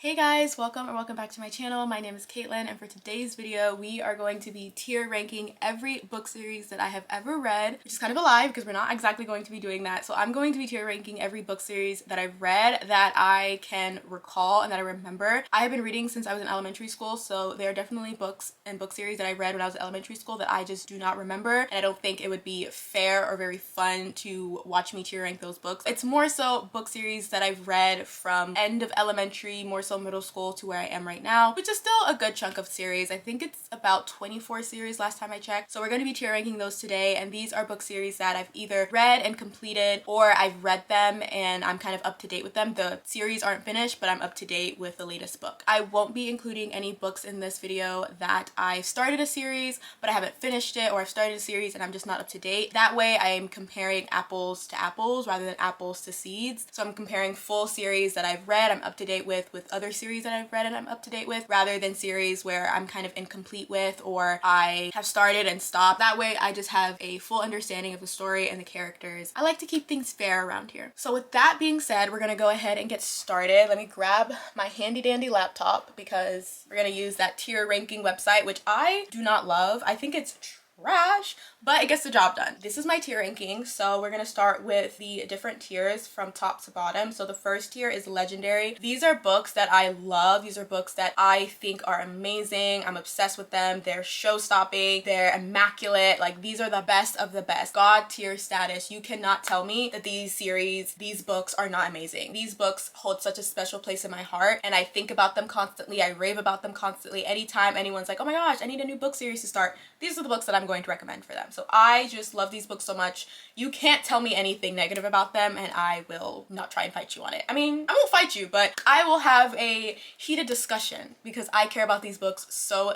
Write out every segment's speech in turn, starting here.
Hey guys, welcome back to my channel. My name is Caitlin, and for today's video we are going to be tier ranking every book series that I have ever read, which is kind of a lie because we're not exactly going to be doing that. So I'm going to be tier ranking every book series that I've read that I can recall and that I remember. I have been reading since I was in elementary school, so there are definitely books and book series that I read when I was in elementary school that I just do not remember, and I don't think it would be fair or very fun to watch me tier rank those books. It's more so book series that I've read from end of elementary, more so middle school to where I am right now, which is still a good chunk of series. I think it's about 24 series last time I checked. So we're going to be tier ranking those today, and these are book series that I've either read and completed, or I've read them and I'm kind of up to date with them. The series aren't finished, but I'm up to date with the latest book. I won't be including any books in this video that I started a series but I haven't finished it, or I've started a series and I'm just not up to date. That way I am comparing apples to apples rather than apples to seeds. So I'm comparing full series that I've read, I'm up to date with other series that I've read and I'm up to date with, rather than series where I'm kind of incomplete with, or I have started and stopped. That way I just have a full understanding of the story and the characters. I like to keep things fair around here. So with that being said, we're gonna go ahead and get started. Let me grab my handy dandy laptop because we're gonna use that tier ranking website, which I do not love. I think it's trash, but it gets the job done. This is my tier ranking, so we're gonna start with the different tiers from top to bottom. So the first tier is legendary. These are books that I love. These are books that I think are amazing. I'm obsessed with them. They're show-stopping. They're immaculate. Like, these are the best of the best. God tier status. You cannot tell me that these books are not amazing. These books hold such a special place in my heart, and I think about them constantly. I rave about them constantly. Anytime anyone's like, oh my gosh, I need a new book series to start, these are the books that I'm going to recommend for them. So I just love these books so much. You can't tell me anything negative about them and I will not try and fight you on it. I mean, I won't fight you, but I will have a heated discussion because I care about these books so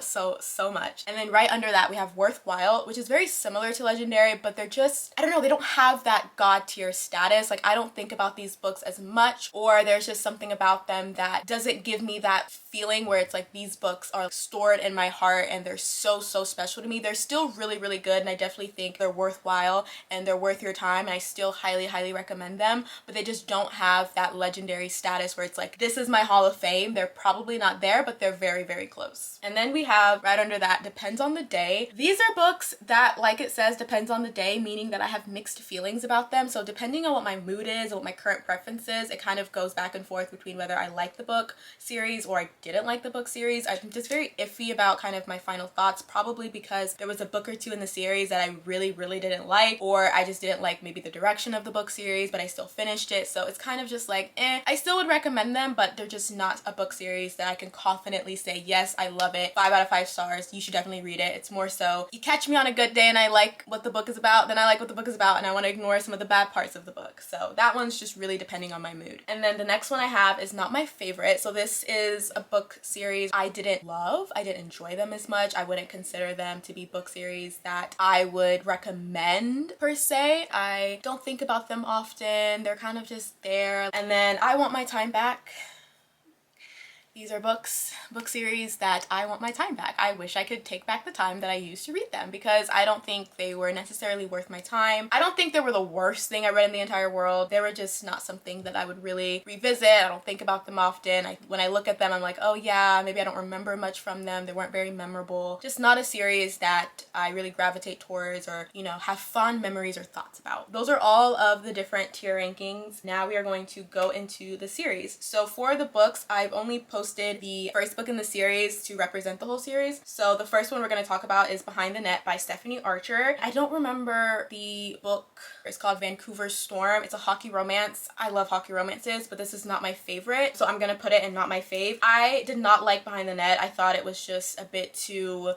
much. And then right under that we have Worthwhile, which is very similar to Legendary, but they're just, I don't know, they don't have that God tier status. Like, I don't think about these books as much, or there's just something about them that doesn't give me that feeling where it's like these books are stored in my heart and they're so special to me. They're still really good, and I definitely think they're worthwhile and they're worth your time, and I still highly recommend them, but they just don't have that legendary status where it's like, this is my Hall of Fame. They're probably not there, but they're very close. And then we have right under that Depends on the Day. These are books that, like it says, depends on the day, meaning that I have mixed feelings about them. So depending on what my mood is and what my current preference is, it kind of goes back and forth between whether I like the book series or I didn't like the book series. I'm just very iffy about kind of my final thoughts, probably because there was a book or two in the series that I really didn't like, or I just didn't like maybe the direction of the book series, but I still finished it. So it's kind of just like, I still would recommend them, but they're just not a book series that I can confidently say, yes, I love it, 5 out of 5 stars, you should definitely read it. It's more so, you catch me on a good day and I like what the book is about, then I like what the book is about and I want to ignore some of the bad parts of the book. So that one's just really depending on my mood. And then the next one I have is not my favorite. So this is a book series I didn't love. I didn't enjoy them as much. I wouldn't consider them to be book series that I would recommend per se. I don't think about them often. They're kind of just there. And then I Want My Time Back. These are book series that I want my time back. I wish I could take back the time that I used to read them, because I don't think they were necessarily worth my time. I don't think they were the worst thing I read in the entire world. They were just not something that I would really revisit. I don't think about them often. When I look at them, I'm like, oh yeah, maybe I don't remember much from them. They weren't very memorable. Just not a series that I really gravitate towards or, you know, have fond memories or thoughts about. Those are all of the different tier rankings. Now we are going to go into the series. So for the books, I've only posted the first book in the series to represent the whole series. So the first one we're going to talk about is Behind the Net by Stephanie Archer. I don't remember the book. It's called Vancouver Storm. It's a hockey romance. I love hockey romances, but this is not my favorite, so I'm gonna put it in not my fave. I did not like Behind the Net. I thought it was just a bit too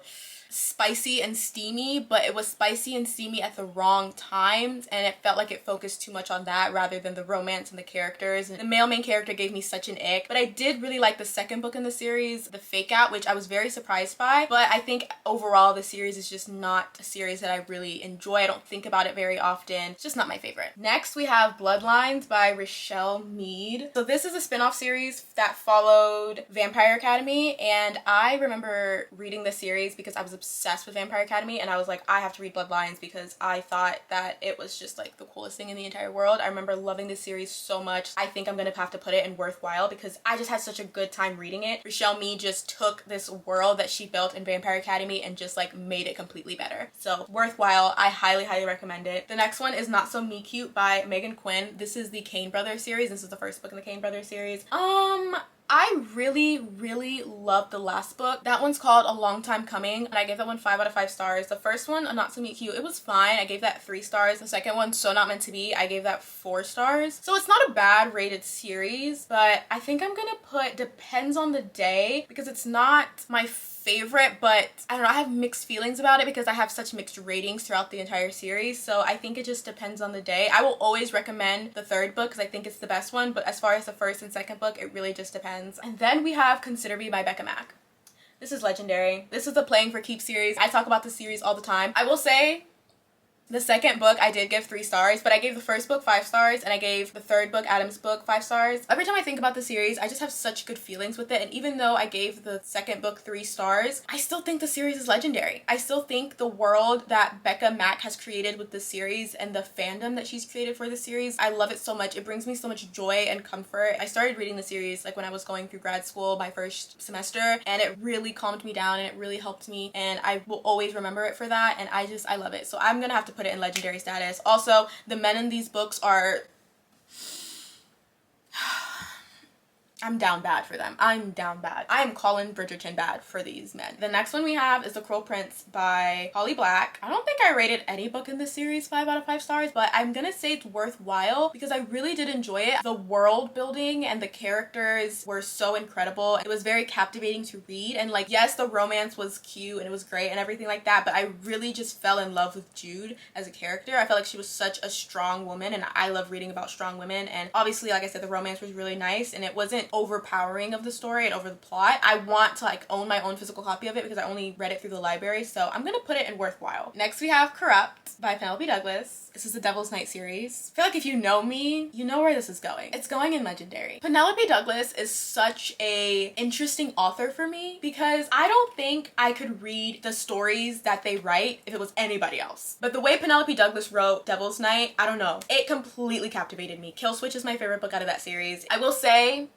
spicy and steamy, but it was spicy and steamy at the wrong times, and it felt like it focused too much on that rather than the romance and the characters. And the male main character gave me such an ick. But I did really like the second book in the series, The Fake Out, which I was very surprised by. But I think overall the series is just not a series that I really enjoy. I don't think about it very often. It's just not my favorite. Next we have Bloodlines by Richelle Mead. So this is a spin-off series that followed Vampire Academy, and I remember reading the series because I was obsessed with Vampire Academy, and I was like, I have to read Bloodlines because I thought that it was just like the coolest thing in the entire world. I remember loving this series so much. I think I'm gonna have to put it in worthwhile because I just had such a good time reading it. Richelle Mee just took this world that she built in Vampire Academy and just like made it completely better. So worthwhile. I highly recommend it. The next one is Not So Me Cute by Megan Quinn. This is the Kane Brothers series. This is the first book in the Kane Brothers series. I really loved the last book. That one's called A Long Time Coming, and I gave that one 5 out of 5 stars. The first one, A Not So Meet Cute, it was fine. I gave that 3 stars. The second one, So Not Meant to Be, I gave that 4 stars. So it's not a bad rated series, but I think I'm gonna put Depends on the Day because it's not my favorite, but I don't know, I have mixed feelings about it because I have such mixed ratings throughout the entire series. So I think it just depends on the day. I will always recommend the third book because I think it's the best one, but as far as the first and second book, it really just depends. And then we have Consider Me by Becca Mack. This is legendary. This is the Playing for Keeps series. I talk about this series all the time. I will say the second book I did give 3 stars, but I gave the first book 5 stars and I gave the third book, Adam's book, 5 stars. Every time I think about the series, I just have such good feelings with it, and even though I gave the second book 3 stars, I still think the series is legendary. I still think the world that Becca Mack has created with the series and the fandom that she's created for the series, I love it so much. It brings me so much joy and comfort. I started reading the series like when I was going through grad school, my first semester, and it really calmed me down and it really helped me, and I will always remember it for that, and I love it. So I'm gonna have to put it in legendary status. Also, the men in these books are I'm down bad for them. I'm down bad. I am Colin Bridgerton bad for these men. The next one we have is The Cruel Prince by Holly Black. I don't think I rated any book in this series 5 out of 5 stars, but I'm gonna say it's worthwhile because I really did enjoy it. The world building and the characters were so incredible. It was very captivating to read, and like, yes, the romance was cute and it was great and everything like that, but I really just fell in love with Jude as a character. I felt like she was such a strong woman, and I love reading about strong women, and obviously, like I said, the romance was really nice and it wasn't overpowering of the story and over the plot. I want to like own my own physical copy of it because I only read it through the library, so I'm gonna put it in worthwhile. Next we have Corrupt by Penelope Douglas. This is the Devil's Night series. I feel like if you know me, you know where this is going. It's going in legendary. Penelope Douglas is such a interesting author for me because I don't think I could read the stories that they write if it was anybody else. But the way Penelope Douglas wrote Devil's Night, I don't know. It completely captivated me. Kill Switch is my favorite book out of that series. I will say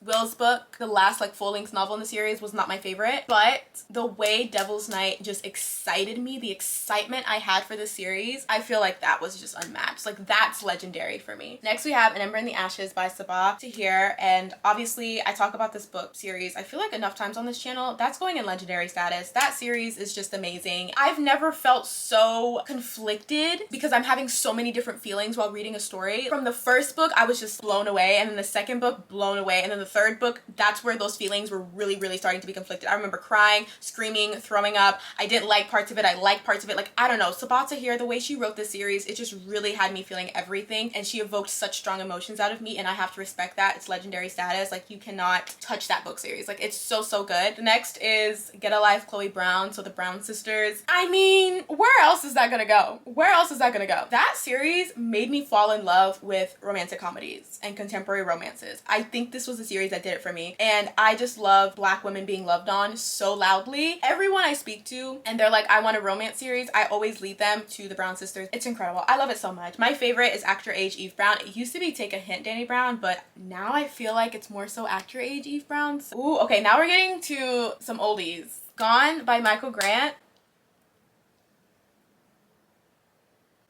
Will's book, the last like full-length novel in the series, was not my favorite, but the way Devil's Night just excited me, the excitement I had for the series, I feel like that was just unmatched. Like, that's legendary for me. Next we have An Ember in the Ashes by Sabaa Tahir, and obviously I talk about this book series I feel like enough times on this channel. That's going in legendary status. That series is just amazing. I've never felt so conflicted because I'm having so many different feelings while reading a story. From the first book, I was just blown away, and then the second book, blown away, and then the third book, that's where those feelings were really starting to be conflicted. I remember crying, screaming, throwing up. I didn't like parts of it. I liked parts of it. Like, I don't know. Sabaa Tahir, the way she wrote this series, it just really had me feeling everything, and she evoked such strong emotions out of me, and I have to respect that. It's legendary status. Like, you cannot touch that book series. Like, it's so good. The next is Get a Life, Chloe Brown, so the Brown sisters. I mean, where else is that gonna go? Where else is that gonna go? That series made me fall in love with romantic comedies and contemporary romances. I think this was the series that did it for me, and I just love Black women being loved on so loudly. Everyone I speak to and they're like, I want a romance series, I always lead them to the Brown sisters. It's incredible. I love it so much. My favorite is Act Your Age Eve Brown. It used to be Take a Hint Danny Brown, but now I feel like it's more so Act Your Age Eve Brown. Ooh, okay, now we're getting to some oldies. Gone by Michael Grant.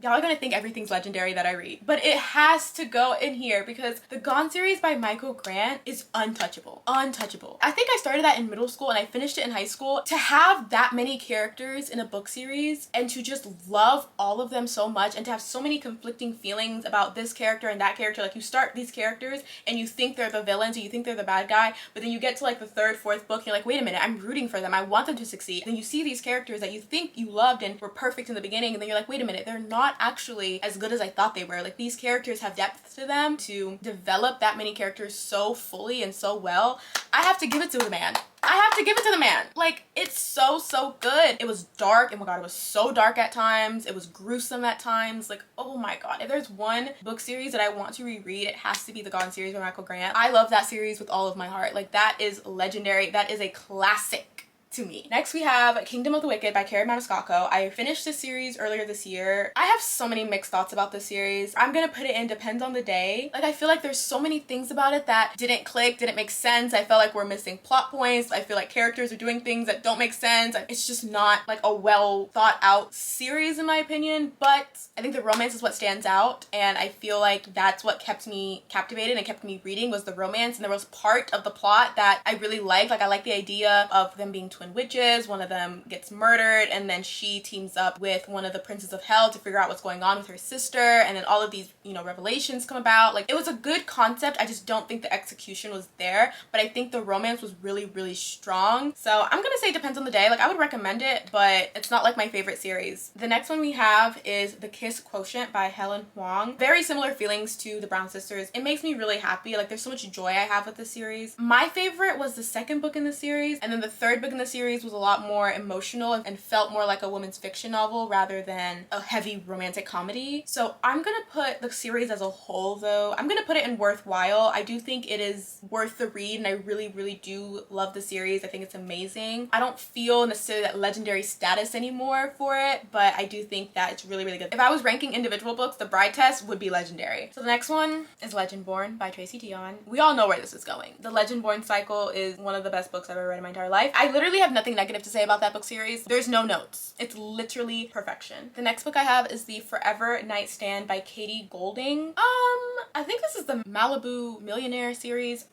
Y'all are gonna think everything's legendary that I read, but it has to go in here because the Gone series by Michael Grant is untouchable. Untouchable. I think I started that in middle school and I finished it in high school. To have that many characters in a book series and to just love all of them so much and to have so many conflicting feelings about this character and that character. Like, you start these characters and you think they're the villains and you think they're the bad guy, but then you get to like the third, fourth book and you're like, wait a minute, I'm rooting for them. I want them to succeed. Then you see these characters that you think you loved and were perfect in the beginning, and then you're like, wait a minute, they're not actually as good as I thought they were. Like, these characters have depth to them. To develop that many characters so fully and so well, I have to give it to the man. I have to give it to the man. Like, it's so good. It was dark. Oh my god, it was so dark at times. It was gruesome at times. Like, oh my god. If there's one book series that I want to reread, it has to be the Gone series by Michael Grant. I love that series with all of my heart. Like, that is legendary. That is a classic to me. Next we have Kingdom of the Wicked by Kerri Maniscalco. I finished this series earlier this year. I have so many mixed thoughts about this series. I'm gonna put it in depends on the day. Like, I feel like there's so many things about it that didn't click, didn't make sense. I felt like we're missing plot points. I feel like characters are doing things that don't make sense. It's just not like a well thought out series in my opinion, but I think the romance is what stands out, and I feel like that's what kept me captivated and kept me reading was the romance. And there was part of the plot that I really liked. Like, I like the idea of them being twin witches. One of them gets murdered and then she teams up with one of the princes of hell to figure out what's going on with her sister, and then all of these, you know, revelations come about. Like, it was a good concept. I just don't think the execution was there, but I think the romance was really, really strong. So I'm gonna say it depends on the day. Like, I would recommend it, but it's not like my favorite series. The next one we have is The Kiss Quotient by Helen Hoang. Very similar feelings to the Brown Sisters. It makes me really happy. Like, there's so much joy I have with this series. My favorite was the second book in the series, and then the third book in the series was a lot more emotional and felt more like a women's fiction novel rather than a heavy romantic comedy. So I'm gonna put the series as a whole, though, I'm gonna put it in worthwhile. I do think it is worth the read, and I really, really do love the series. I think it's amazing. I don't feel necessarily that legendary status anymore for it, but I do think that it's really, really good. If I was ranking individual books, The Bride Test would be legendary. So the next one is Legendborn by Tracy Deonn. We all know where this is going. The Legendborn cycle is one of the best books I've ever read in my entire life. I literally have nothing negative to say about that book series. There's no notes. It's literally perfection. The next book I have is The Forever Nightstand by Katie Golding. I think this is the Malibu Millionaire series.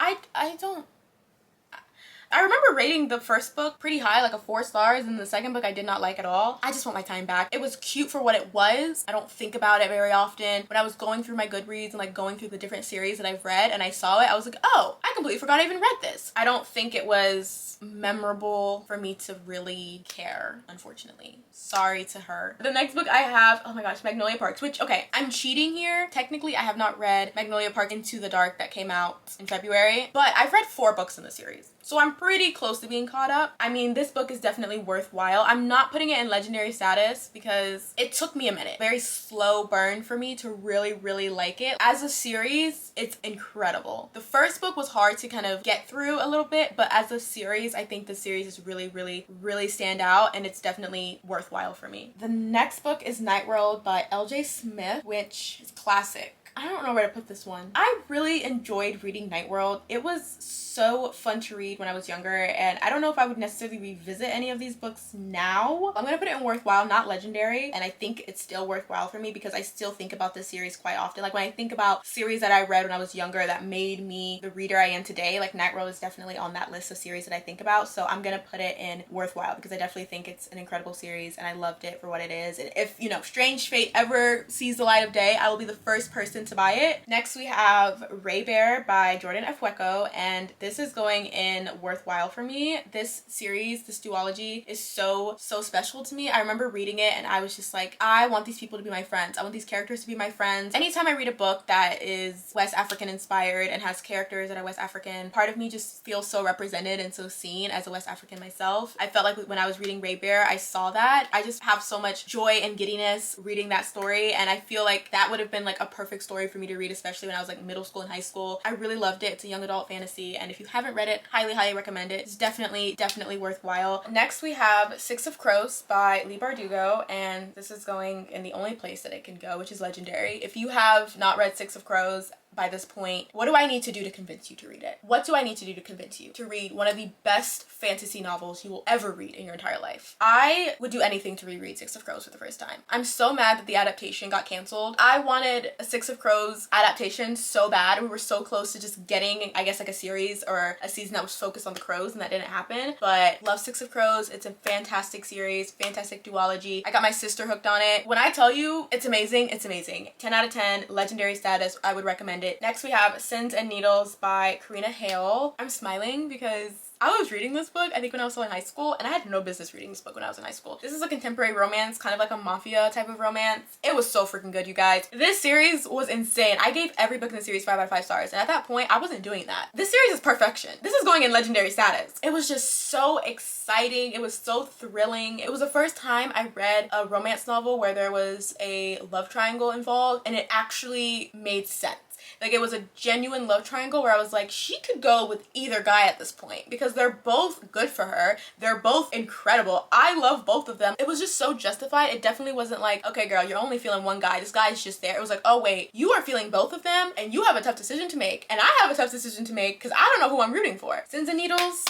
I remember rating the first book pretty high, like a 4 stars, and the second book I did not like at all. I just want my time back. It was cute for what it was. I don't think about it very often. When I was going through my Goodreads and like going through the different series that I've read and I saw it, I was like, oh, I completely forgot I even read this. I don't think it was memorable for me to really care, unfortunately. Sorry to her. The next book I have, oh my gosh, Magnolia Parks, which, okay, I'm cheating here. Technically, I have not read Magnolia Park Into the Dark that came out in February, but I've read 4 books in the series. So I'm pretty close to being caught up. I mean, this book is definitely worthwhile. I'm not putting it in legendary status because it took me a minute. Very slow burn for me to really, really like it. As a series, it's incredible. The first book was hard to kind of get through a little bit, but as a series, I think the series is really, really, really stand out, and it's definitely worthwhile for me. The next book is Night World by L.J. Smith, which is classic. I don't know where to put this one. I really enjoyed reading Night World. It was so fun to read when I was younger, and I don't know if I would necessarily revisit any of these books now. I'm gonna put it in worthwhile, not legendary, and I think it's still worthwhile for me because I still think about this series quite often. Like, when I think about series that I read when I was younger that made me the reader I am today, like Night World is definitely on that list of series that I think about. So I'm gonna put it in worthwhile because I definitely think it's an incredible series and I loved it for what it is. And if, you know, Strange Fate ever sees the light of day, I will be the first person to buy it. Next we have Ray Bear by Jordan F. Wecco, and this is going in worthwhile for me. This series, this duology, is so special to me. I remember reading it and I was just like, I want these people to be my friends. I want these characters to be my friends. Anytime I read a book that is West African inspired and has characters that are West African, part of me just feels so represented and so seen as a West African myself. I felt like when I was reading Ray Bear, I saw that. I just have so much joy and giddiness reading that story, and I feel like that would have been like a perfect story for me to read, especially when I was like middle school and high school. I really loved it. It's a young adult fantasy, and if you haven't read it, highly recommend it. It's definitely worthwhile. Next we have Six of Crows by Leigh Bardugo, and this is going in the only place that it can go, which is legendary. If you have not read Six of Crows by this point, what do I need to do to convince you to read it? What do I need to do to convince you to read one of the best fantasy novels you will ever read in your entire life? I would do anything to reread Six of Crows for the first time. I'm so mad that the adaptation got canceled. I wanted a Six of Crows adaptation so bad. We were so close to just getting, I guess, like a series or a season that was focused on the crows, and that didn't happen. But love Six of Crows. It's a fantastic series, fantastic duology. I got my sister hooked on it. When I tell you it's amazing, it's amazing. 10 out of 10, legendary status. I would recommend it. Next we have Sins and Needles by Karina Hale. I'm smiling because I was reading this book, I think, when I was still in high school, and I had no business reading this book when I was in high school. This is a contemporary romance, kind of like a mafia type of romance. It was so freaking good, you guys. This series was insane. I gave every book in the series 5 out of 5 stars, and at that point, I wasn't doing that. This series is perfection. This is going in legendary status. It was just so exciting. It was so thrilling. It was the first time I read a romance novel where there was a love triangle involved, and it actually made sense. Like, it was a genuine love triangle where I was like, she could go with either guy at this point because they're both good for her. They're both incredible. I love both of them. It was just so justified. It definitely wasn't like, okay, girl, you're only feeling one guy. This guy is just there. It was like, oh, wait, you are feeling both of them and you have a tough decision to make. And I have a tough decision to make because I don't know who I'm rooting for. Sins and Needles,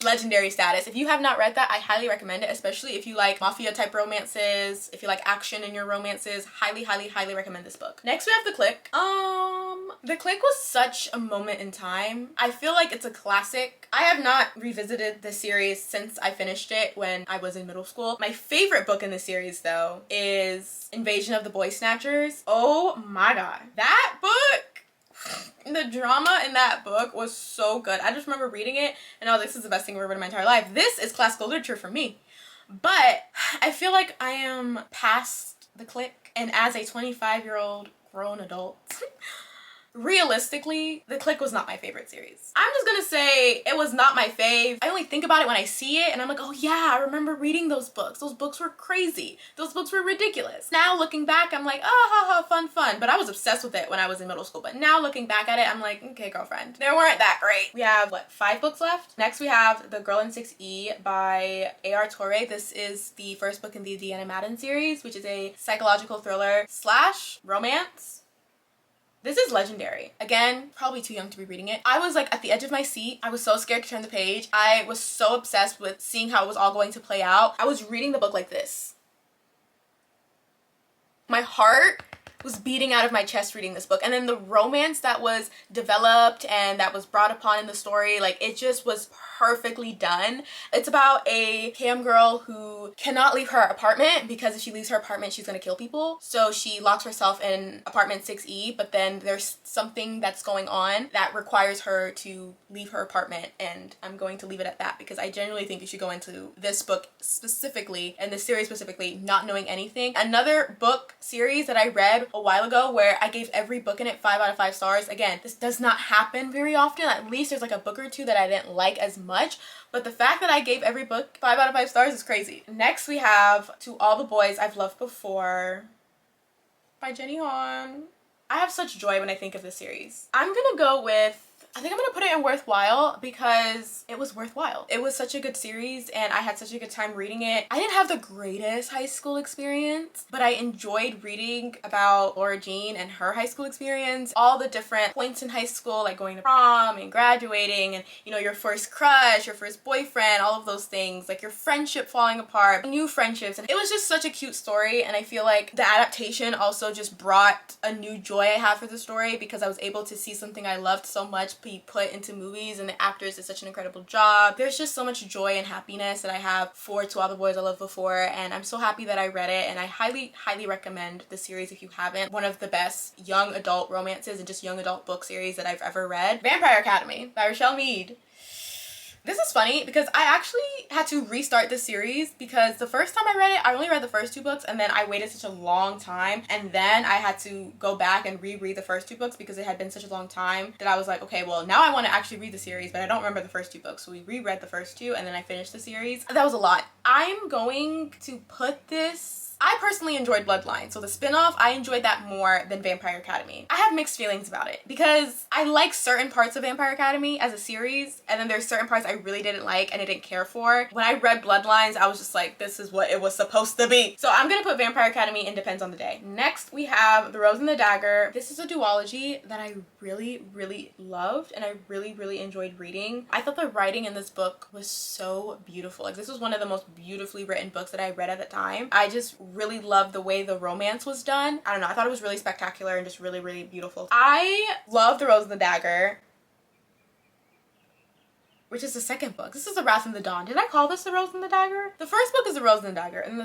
legendary status. If you have not read that, I highly recommend it, especially if you like mafia type romances, if you like action in your romances. Highly, highly, highly recommend this book. Next we have The Clique. The Clique was such a moment in time. I feel like it's a classic. I have not revisited the series since I finished it when I was in middle school. My favorite book in the series though is Invasion of the Boy Snatchers. Oh my god. That book, the drama in that book was so good. I just remember reading it and I was like, this is the best thing I've ever read in my entire life. This is classical literature for me. But I feel like I am past The Clique, and as a 25-year-old grown adult, realistically, The Clique was not my favorite series. I'm just gonna say it was not my fave. I only think about it when I see it and I'm like, oh yeah, I remember reading those books. Those books were crazy. Those books were ridiculous. Now looking back, I'm like, oh, ha, ha, fun, fun. But I was obsessed with it when I was in middle school. But now looking back at it, I'm like, okay, girlfriend, they weren't that great. We have, what, 5 books left? Next we have The Girl in 6E by A.R. Torre. This is the first book in the Deanna Madden series, which is a psychological thriller / romance. This is legendary. Again, probably too young to be reading it. I was like at the edge of my seat. I was so scared to turn the page. I was so obsessed with seeing how it was all going to play out. I was reading the book like this. My heart was beating out of my chest reading this book. And then the romance that was developed and that was brought upon in the story, like, it just was perfectly done. It's about a cam girl who cannot leave her apartment because if she leaves her apartment, she's gonna kill people. So she locks herself in apartment 6E, but then there's something that's going on that requires her to leave her apartment, and I'm going to leave it at that because I genuinely think you should go into this book specifically and this series specifically not knowing anything. Another book series that I read a while ago where I gave every book in it 5 out of 5 stars. Again, this does not happen very often. At least there's like a book or two that I didn't like as much, but the fact that I gave every book 5 out of 5 stars is crazy. Next we have To All the Boys I've Loved Before by Jenny Han. I have such joy when I think of this series. I'm gonna go with, I think I'm gonna put it in worthwhile because it was worthwhile. It was such a good series and I had such a good time reading it. I didn't have the greatest high school experience, but I enjoyed reading about Laura Jean and her high school experience. All the different points in high school, like going to prom and graduating and, you know, your first crush, your first boyfriend, all of those things, like your friendship falling apart, new friendships. And it was just such a cute story, and I feel like the adaptation also just brought a new joy I have for the story because I was able to see something I loved so much be put into movies, and the actors did such an incredible job. There's just so much joy and happiness that I have for To All the Boys I Loved Before, and I'm so happy that I read it, and I highly, highly recommend the series if you haven't. One of the best young adult romances and just young adult book series that I've ever read. Vampire Academy by Richelle Mead. This is funny because I actually had to restart this series because the first time I read it, I only read the first 2 books and then I waited such a long time, and then I had to go back and reread the first 2 books because it had been such a long time that I was like, okay, well now I want to actually read the series, but I don't remember the first 2 books. So we reread the first 2 and then I finished the series. That was a lot. I'm going to put this, I personally enjoyed Bloodline, so the spin-off, I enjoyed that more than Vampire Academy. I have mixed feelings about it because I like certain parts of Vampire Academy as a series, and then there's certain parts I really didn't like and I didn't care for. When I read Bloodlines, I was just like, this is what it was supposed to be. So I'm gonna put Vampire Academy in Depends on the Day. Next, we have The Rose and the Dagger. This is a duology that I really, really loved and I really, really enjoyed reading. I thought the writing in this book was so beautiful. Like, this was one of the most beautifully written books that I read at the time. I just really loved the way the romance was done. I don't know, I thought it was really spectacular and just really, really beautiful. I love The Rose and the Dagger, which is the second book. This is The Wrath and the Dawn. Did I call this The Rose and the Dagger? The first book is The Rose and the Dagger, and the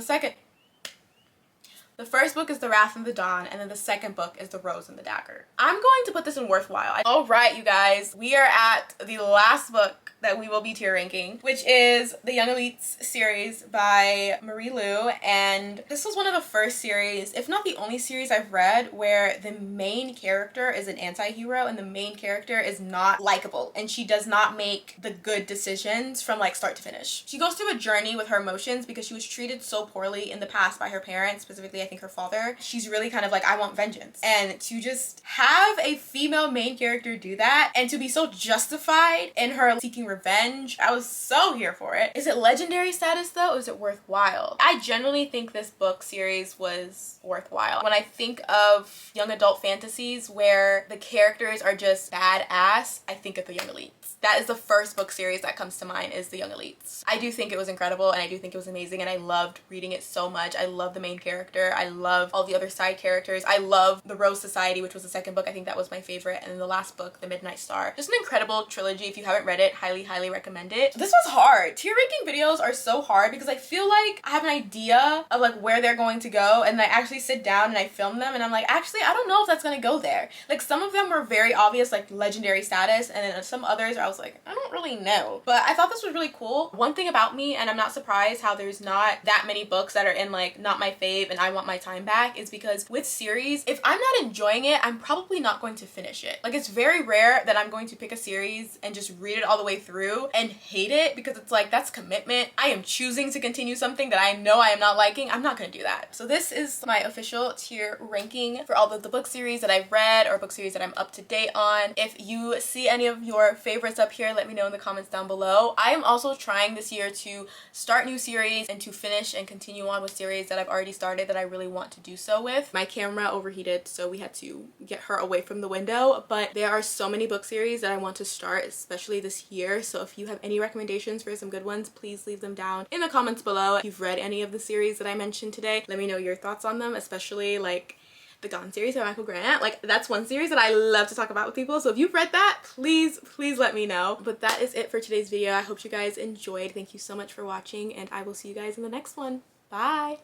first book is The Wrath and the Dawn, and then the second book is The Rose and the Dagger. I'm going to put this in worthwhile. All right, you guys, we are at the last book that we will be tier ranking, which is the Young Elites series by Marie Lu. And this was one of the first series, if not the only series I've read, where the main character is an anti-hero and the main character is not likable and she does not make the good decisions from like start to finish. She goes through a journey with her emotions because she was treated so poorly in the past by her parents, specifically I think her father. She's really kind of like, I want vengeance. And to just have a female main character do that and to be so justified in her seeking revenge, I was so here for it. Is it legendary status though, or is it worthwhile? I generally think this book series was worthwhile. When I think of young adult fantasies where the characters are just badass, I think of the Young Elites. That is the first book series that comes to mind, is the Young Elites. I do think it was incredible and I do think it was amazing and I loved reading it so much. I love the main character. I love all the other side characters. I love the Rose Society, which was the second book. I think that was my favorite. And then the last book, The Midnight Star. Just an incredible trilogy. If you haven't read it, highly recommend it. This was hard. Tier ranking videos are so hard because I feel like I have an idea of like where they're going to go and I actually sit down and I film them and I'm like, actually, I don't know if that's gonna go there. Like some of them were very obvious, like legendary status, and then some others I was like, I don't really know. But I thought this was really cool. One thing about me, and I'm not surprised how there's not that many books that are in like not my fave and I want my time back, is because with series, if I'm not enjoying it, I'm probably not going to finish it. Like it's very rare that I'm going to pick a series and just read it all the way through and hate it, because it's like, that's commitment. I am choosing to continue something that I know I am not liking. I'm not gonna do that. So this is my official tier ranking for all of the book series that I've read or book series that I'm up to date on. If you see any of your favorites up here, let me know in the comments down below. I am also trying this year to start new series and to finish and continue on with series that I've already started that I really want to do so with. My camera overheated, so we had to get her away from the window, but there are so many book series that I want to start, especially this year. So if you have any recommendations for some good ones, please leave them down in the comments below. If you've read any of the series that I mentioned today, let me know your thoughts on them, especially like the Gone series by Michael Grant. Like that's one series that I love to talk about with people. So if you've read that, please let me know. But that is it for today's video. I hope you guys enjoyed. Thank you so much for watching and I will see you guys in the next one. Bye.